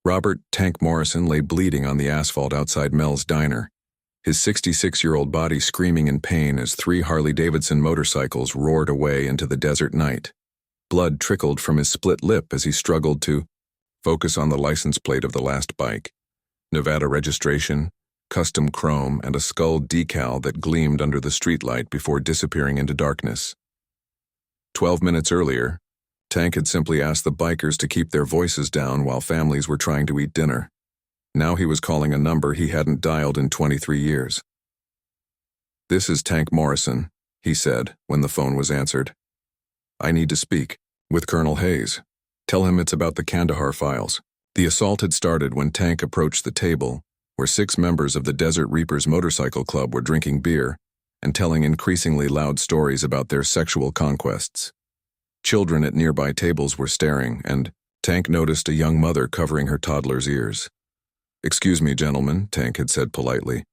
Robert "Tank" Morrison lay bleeding on the asphalt outside Mel's diner, his 66-year-old body screaming in pain as 3 Harley-Davidson motorcycles roared away into the desert night. Blood trickled from his split lip as he struggled to focus on the license plate of the last bike. Nevada registration, custom chrome, and a skull decal that gleamed under the streetlight before disappearing into darkness. 12 minutes earlier, Tank had simply asked the bikers to keep their voices down while families were trying to eat dinner. Now he was calling a number he hadn't dialed in 23 years. "This is Tank Morrison," he said when the phone was answered. "I need to speak with Colonel Hayes. Tell him it's about the Kandahar files." The assault had started when Tank approached the table, where 6 members of the Desert Reapers Motorcycle Club were drinking beer and telling increasingly loud stories about their sexual conquests. Children at nearby tables were staring, and Tank noticed a young mother covering her toddler's ears. "Excuse me, gentlemen," Tank had said politely.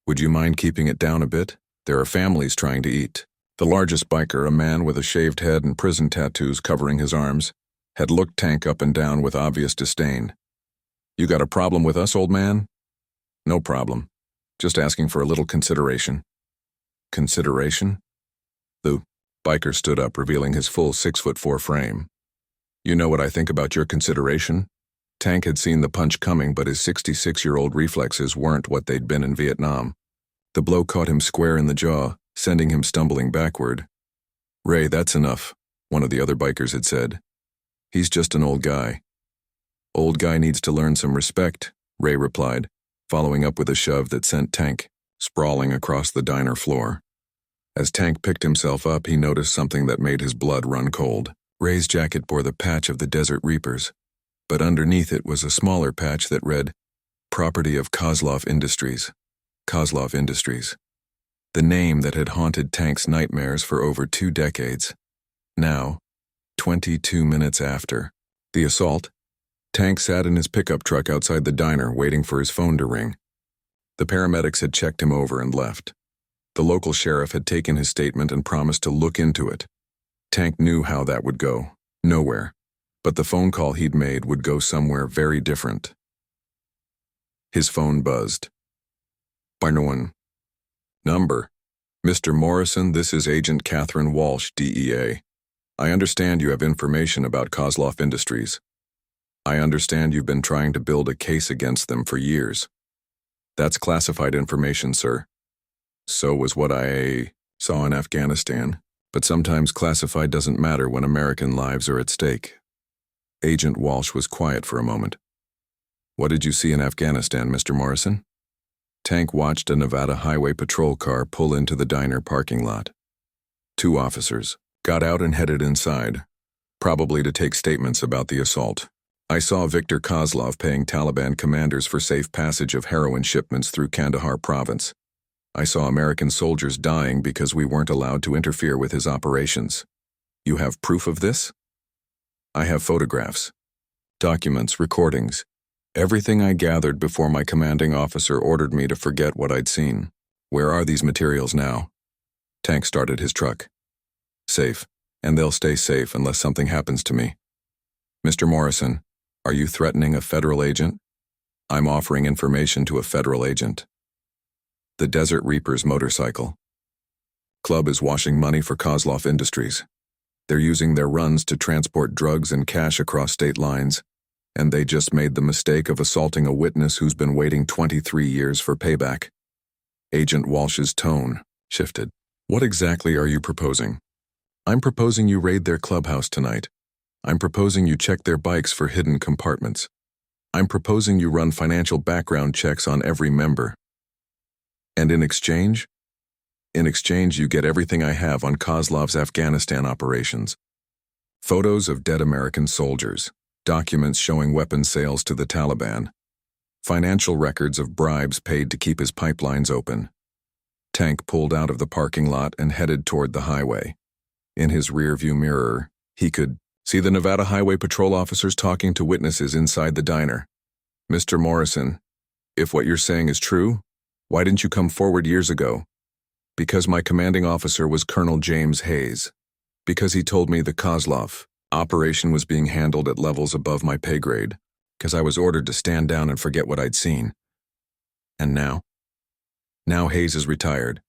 "Would you mind keeping it down a bit? There are families trying to eat." The largest biker, a man with a shaved head and prison tattoos covering his arms, had looked Tank up and down with obvious disdain. "You got a problem with us, old man?" "No problem. Just asking for a little consideration." "Consideration?" The biker stood up, revealing his full 6'4" frame. "You know what I think about your consideration?" Tank had seen the punch coming, but his 66-year-old reflexes weren't what they'd been in Vietnam. The blow caught him square in the jaw, sending him stumbling backward. "Ray, that's enough," one of the other bikers had said. "He's just an old guy." "Old guy needs to learn some respect," Ray replied, following up with a shove that sent Tank sprawling across the diner floor. As Tank picked himself up, he noticed something that made his blood run cold. Ray's jacket bore the patch of the Desert Reapers, but underneath it was a smaller patch that read, "Property of Kozlov Industries." Kozlov Industries. The name that had haunted Tank's nightmares for over 2 decades. Now, 22 minutes after the assault, Tank sat in his pickup truck outside the diner waiting for his phone to ring. The paramedics had checked him over and left. The local sheriff had taken his statement and promised to look into it. Tank knew how that would go. Nowhere. But the phone call he'd made would go somewhere very different. His phone buzzed. "Barnoan. Number. Mr. Morrison, this is Agent Catherine Walsh, DEA. I understand you have information about Kozlov Industries. I understand you've been trying to build a case against them for years. That's classified information, sir. So was what I saw in Afghanistan, but sometimes classified doesn't matter when American lives are at stake." Agent Walsh was quiet for a moment. "What did you see in Afghanistan, Mr. Morrison?" Tank watched a Nevada Highway Patrol car pull into the diner parking lot. 2 officers got out and headed inside, probably to take statements about the assault. "I saw Viktor Kozlov paying Taliban commanders for safe passage of heroin shipments through Kandahar province. I saw American soldiers dying because we weren't allowed to interfere with his operations. You have proof of this?" "I have photographs, documents, recordings, everything I gathered before my commanding officer ordered me to forget what I'd seen." "Where are these materials now?" Tank started his truck. "Safe, and they'll stay safe unless something happens to me." "Mr. Morrison, are you threatening a federal agent?" "I'm offering information to a federal agent." The Desert Reapers Motorcycle Club is washing money for Kozlov Industries. They're using their runs to transport drugs and cash across state lines, and they just made the mistake of assaulting a witness who's been waiting 23 years for payback. Agent Walsh's tone shifted. "What exactly are you proposing?" "I'm proposing you raid their clubhouse tonight. I'm proposing you check their bikes for hidden compartments. I'm proposing you run financial background checks on every member. And in exchange? In exchange, you get everything I have on Kozlov's Afghanistan operations. Photos of dead American soldiers, documents showing weapon sales to the Taliban, financial records of bribes paid to keep his pipelines open." Tank pulled out of the parking lot and headed toward the highway. In his rearview mirror, he could see the Nevada Highway Patrol officers talking to witnesses inside the diner. "Mr. Morrison, if what you're saying is true, why didn't you come forward years ago?" "Because my commanding officer was Colonel James Hayes. Because he told me the Kozlov operation was being handled at levels above my pay grade. because I was ordered to stand down and forget what I'd seen. And now? Now Hayes is retired.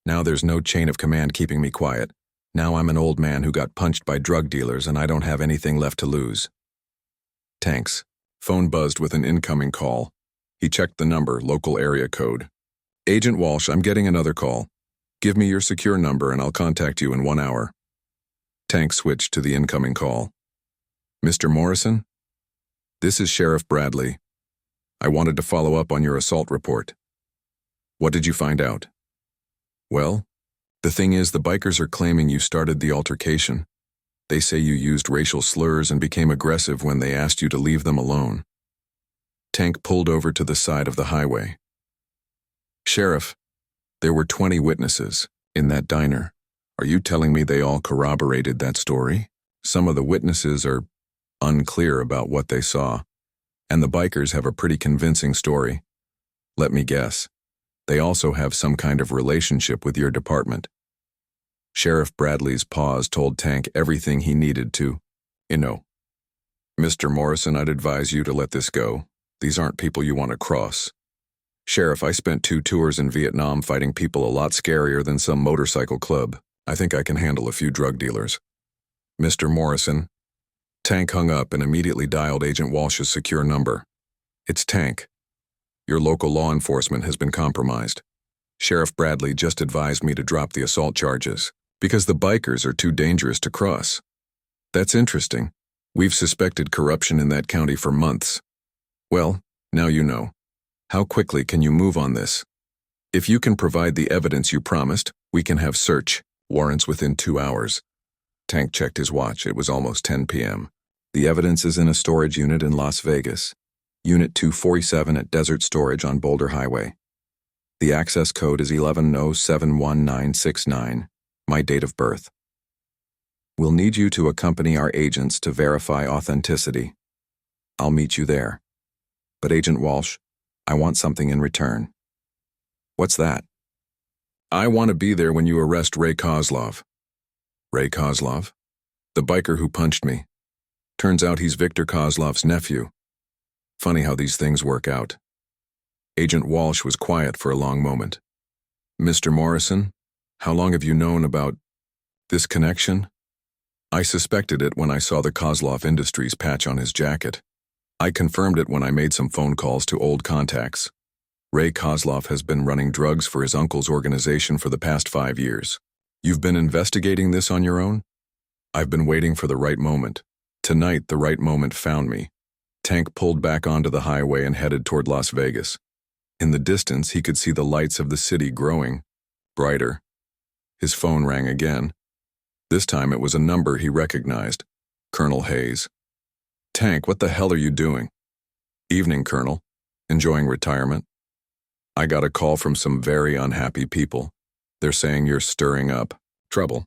Now there's no chain of command keeping me quiet. Now I'm an old man who got punched by drug dealers and I don't have anything left to lose. Tanks. Phone buzzed with an incoming call. He checked the number, local area code. Agent Walsh, I'm getting another call. Give me your secure number and I'll contact you in 1 hour. Tank switched to the incoming call. Mr. Morrison? This is Sheriff Bradley. I wanted to follow up on your assault report. What did you find out? Well, the thing is, the bikers are claiming you started the altercation. They say you used racial slurs and became aggressive when they asked you to leave them alone. Tank pulled over to the side of the highway. Sheriff, there were 20 witnesses in that diner. Are you telling me they all corroborated that story? Some of the witnesses are unclear about what they saw, and the bikers have a pretty convincing story. Let me guess. They also have some kind of relationship with your department. Sheriff Bradley's pause told Tank everything he needed to know. Mr. Morrison, I'd advise you to let this go. These aren't people you want to cross. Sheriff, I spent 2 tours in Vietnam fighting people a lot scarier than some motorcycle club. I think I can handle a few drug dealers. Mr. Morrison. Tank hung up and immediately dialed Agent Walsh's secure number. It's Tank. Your local law enforcement has been compromised. Sheriff Bradley just advised me to drop the assault charges because the bikers are too dangerous to cross. That's interesting. We've suspected corruption in that county for months. Well, now you know. How quickly can you move on this? If you can provide the evidence you promised, we can have search warrants within 2 hours. Tank checked his watch. It was almost 10 p.m. The evidence is in a storage unit in Las Vegas. Unit 247 at Desert Storage on Boulder Highway. The access code is 11071969, my date of birth. We'll need you to accompany our agents to verify authenticity. I'll meet you there. But Agent Walsh, I want something in return. What's that? I want to be there when you arrest Ray Kozlov. Ray Kozlov? The biker who punched me. Turns out he's Victor Kozlov's nephew. Funny how these things work out. Agent Walsh was quiet for a long moment. Mr. Morrison, how long have you known about this connection? I suspected it when I saw the Kozlov Industries patch on his jacket. I confirmed it when I made some phone calls to old contacts. Ray Kozlov has been running drugs for his uncle's organization for the past 5 years. You've been investigating this on your own? I've been waiting for the right moment. Tonight, the right moment found me. Tank pulled back onto the highway and headed toward Las Vegas. In the distance, he could see the lights of the city growing brighter. His phone rang again. This time it was a number he recognized. Colonel Hayes. Tank, what the hell are you doing? Evening, Colonel. Enjoying retirement? I got a call from some very unhappy people. They're saying you're stirring up trouble.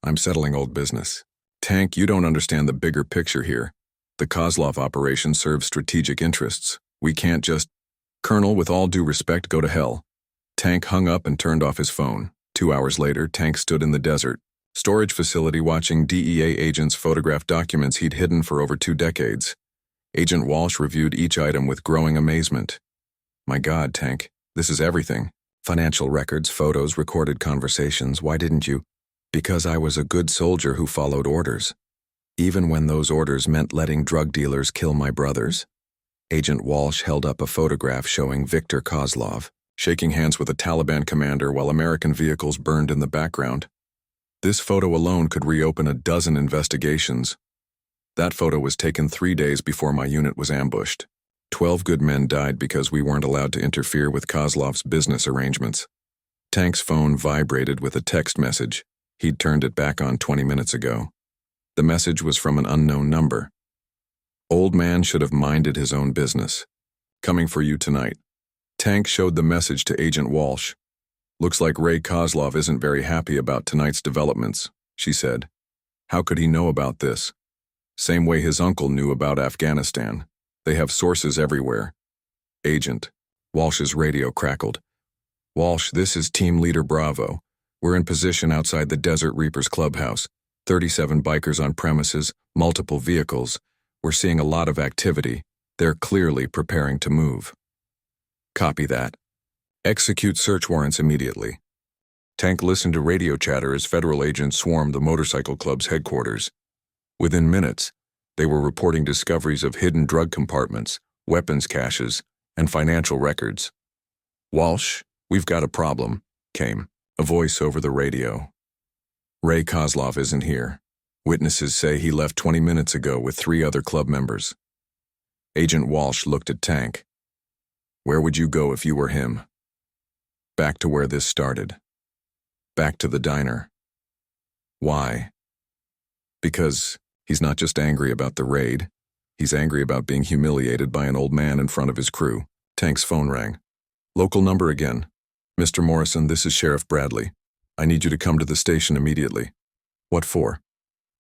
I'm settling old business. Tank, you don't understand the bigger picture here. The Kozlov operation serves strategic interests. We can't just... Colonel, with all due respect, go to hell. Tank hung up and turned off his phone. 2 hours later, Tank stood in the desert storage facility watching DEA agents photograph documents he'd hidden for over 2 decades. Agent Walsh reviewed each item with growing amazement. My God, Tank, this is everything. Financial records, photos, recorded conversations. Why didn't you? Because I was a good soldier who followed orders. Even when those orders meant letting drug dealers kill my brothers. Agent Walsh held up a photograph showing Victor Kozlov, shaking hands with a Taliban commander while American vehicles burned in the background. This photo alone could reopen a dozen investigations. That photo was taken 3 days before my unit was ambushed. 12 good men died because we weren't allowed to interfere with Kozlov's business arrangements. Tank's phone vibrated with a text message. He'd turned it back on 20 minutes ago. The message was from an unknown number. Old man should have minded his own business. Coming for you tonight. Tank showed the message to Agent Walsh. Looks like Ray Kozlov isn't very happy about tonight's developments, she said. How could he know about this? Same way his uncle knew about Afghanistan. They have sources everywhere. Agent. Walsh's radio crackled. Walsh, this is Team Leader Bravo. We're in position outside the Desert Reapers clubhouse. 37 bikers on premises, multiple vehicles. We're seeing a lot of activity. They're clearly preparing to move. Copy that. Execute search warrants immediately. Tank listened to radio chatter as federal agents swarmed the motorcycle club's headquarters. Within minutes, they were reporting discoveries of hidden drug compartments, weapons caches, and financial records. "Walsh, we've got a problem," came a voice over the radio. "Ray Kozlov isn't here. Witnesses say he left 20 minutes ago with 3 other club members." Agent Walsh looked at Tank. "Where would you go if you were him?" "Back to where this started. Back to the diner." "Why?" "Because he's not just angry about the raid. He's angry about being humiliated by an old man in front of his crew." Tank's phone rang. "Local number again. Mr. Morrison, this is Sheriff Bradley. I need you to come to the station immediately." "What for?"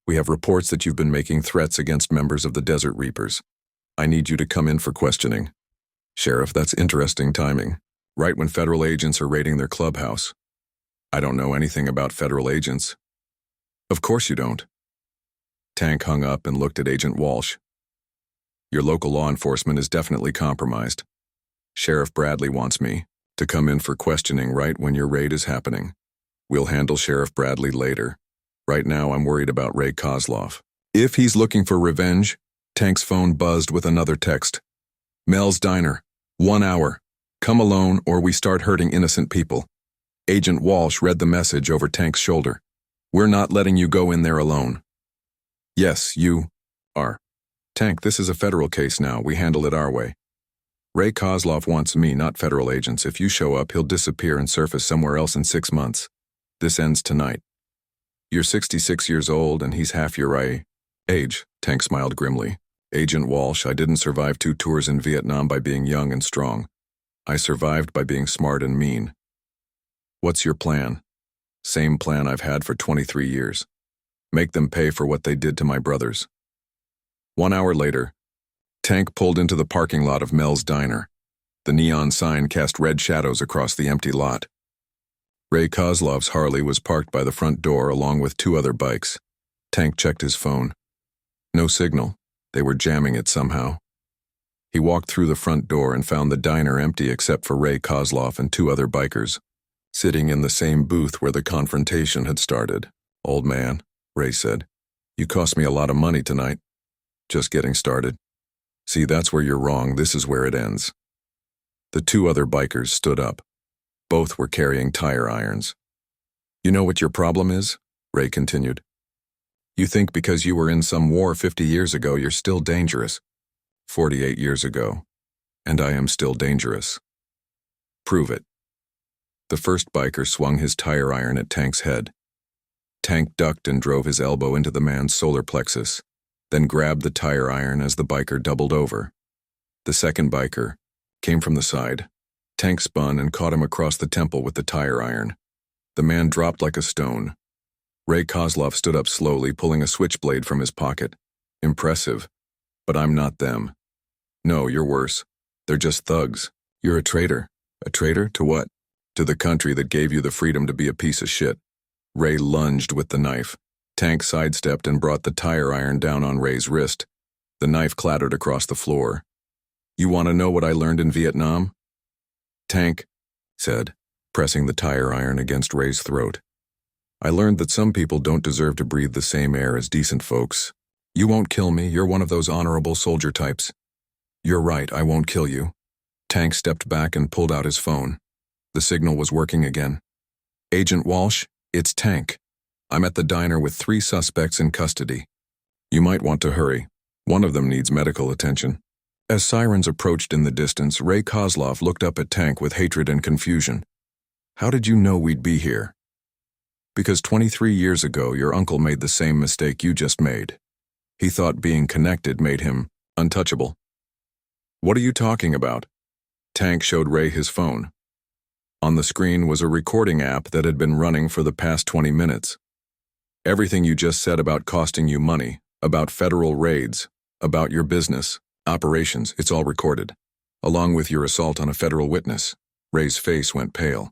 "We have reports that you've been making threats against members of the Desert Reapers. I need you to come in for questioning." "Sheriff, that's interesting timing. Right when federal agents are raiding their clubhouse." "I don't know anything about federal agents." "Of course you don't." Tank hung up and looked at Agent Walsh. "Your local law enforcement is definitely compromised. Sheriff Bradley wants me to come in for questioning right when your raid is happening. We'll handle Sheriff Bradley later. Right now I'm worried about Ray Kozlov. If he's looking for revenge." Tank's phone buzzed with another text. "Mel's Diner. 1 hour. Come alone or we start hurting innocent people." Agent Walsh read the message over Tank's shoulder. "We're not letting you go in there alone." "Yes, you are." "Tank, this is a federal case now. We handle it our way. Ray Kozlov wants me, not federal agents. If you show up, he'll disappear and surface somewhere else in 6 months. This ends tonight. You're 66 years old and he's half your age." Tank smiled grimly. "Agent Walsh, I didn't survive 2 tours in Vietnam by being young and strong. I survived by being smart and mean." "What's your plan?" "Same plan I've had for 23 years. Make them pay for what they did to my brothers." 1 hour later, Tank pulled into the parking lot of Mel's Diner. The neon sign cast red shadows across the empty lot. Ray Kozlov's Harley was parked by the front door along with 2 other bikes. Tank checked his phone. No signal. They were jamming it somehow. He walked through the front door and found the diner empty except for Ray Kozlov and 2 other bikers, sitting in the same booth where the confrontation had started. "Old man," Ray said, "you cost me a lot of money tonight." "Just getting started." "See, that's where you're wrong. This is where it ends." The 2 other bikers stood up. Both were carrying tire irons. "You know what your problem is?" Ray continued. "You think because you were in some war 50 years ago you're still dangerous. 48 years ago. And I am still dangerous." "Prove it." The first biker swung his tire iron at Tank's head. Tank ducked and drove his elbow into the man's solar plexus, then grabbed the tire iron as the biker doubled over. The second biker came from the side. Tank spun and caught him across the temple with the tire iron. The man dropped like a stone. Ray Kozlov stood up slowly, pulling a switchblade from his pocket. "Impressive. But I'm not them." "No, you're worse. They're just thugs. You're a traitor." "A traitor? To what?" "To the country that gave you the freedom to be a piece of shit." Ray lunged with the knife. Tank sidestepped and brought the tire iron down on Ray's wrist. The knife clattered across the floor. "You want to know what I learned in Vietnam?" Tank said, pressing the tire iron against Ray's throat. "I learned that some people don't deserve to breathe the same air as decent folks. You won't kill me. You're one of those honorable soldier types." "You're right, I won't kill you." Tank stepped back and pulled out his phone. The signal was working again. "Agent Walsh, it's Tank. I'm at the diner with 3 suspects in custody. You might want to hurry. One of them needs medical attention." As sirens approached in the distance, Ray Kozlov looked up at Tank with hatred and confusion. "How did you know we'd be here?" "Because 23 years ago your uncle made the same mistake you just made. He thought being connected made him untouchable." "What are you talking about?" Tank showed Ray his phone. On the screen was a recording app that had been running for the past 20 minutes. "Everything you just said about costing you money, about federal raids, about your business operations, it's all recorded, along with your assault on a federal witness." Ray's face went pale.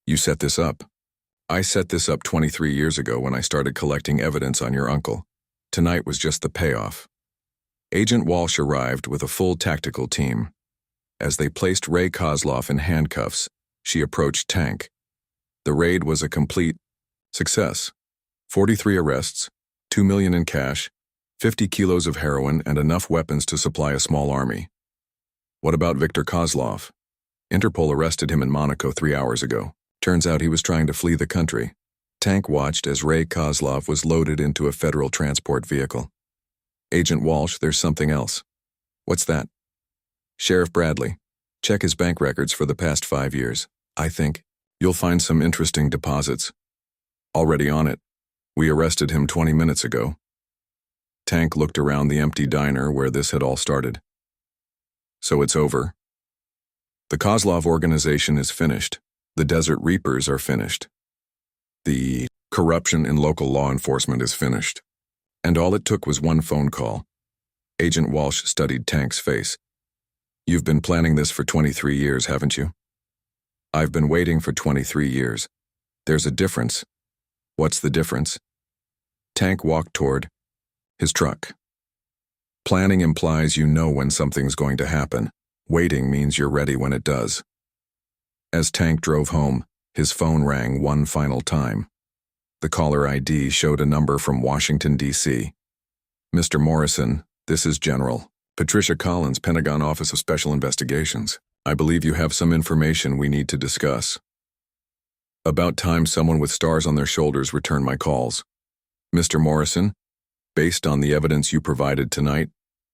"You set this up?" "I set this up 23 years ago when I started collecting evidence on your uncle. Tonight was just the payoff." Agent Walsh arrived with a full tactical team. As they placed Ray Kozlov in handcuffs, she approached Tank. The raid was a complete success. 43 arrests, $2 million in cash, 50 kilos of heroin, and enough weapons to supply a small army. What about Viktor Kozlov? Interpol arrested him in Monaco 3 hours ago. Turns out he was trying to flee the country. Tank watched as Ray Kozlov was loaded into a federal transport vehicle. Agent Walsh, there's something else. What's that? Sheriff Bradley. Check his bank records for the past 5 years. I think you'll find some interesting deposits. Already on it. We arrested him 20 minutes ago. Tank looked around the empty diner where this had all started. So it's over. The Kozlov organization is finished. The Desert Reapers are finished. The corruption in local law enforcement is finished. And all it took was one phone call. Agent Walsh studied Tank's face. You've been planning this for 23 years, haven't you? I've been waiting for 23 years. There's a difference. What's the difference? Tank walked toward his truck. Planning implies you know when something's going to happen. Waiting means you're ready when it does. As Tank drove home, his phone rang one final time. The caller ID showed a number from Washington, D.C. Mr. Morrison, this is General Patricia Collins, Pentagon Office of Special Investigations. I believe you have some information we need to discuss. About time someone with stars on their shoulders returned my calls. Mr. Morrison, based on the evidence you provided tonight,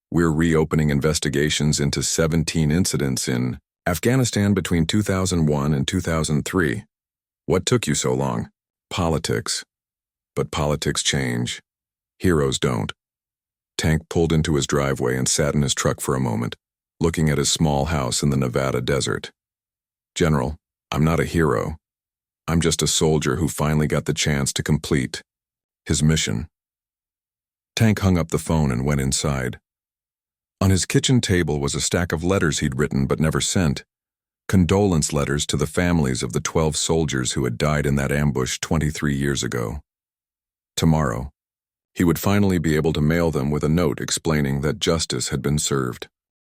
we're reopening investigations into 17 incidents in Afghanistan between 2001 and 2003. What took you so long? Politics. But politics change. Heroes don't. Tank pulled into his driveway and sat in his truck for a moment, looking at his small house in the Nevada desert. General, I'm not a hero. I'm just a soldier who finally got the chance to complete his mission. Tank hung up the phone and went inside. On his kitchen table was a stack of letters he'd written but never sent. Condolence letters to the families of the 12 soldiers who had died in that ambush 23 years ago. Tomorrow, he would finally be able to mail them with a note explaining that justice had been served.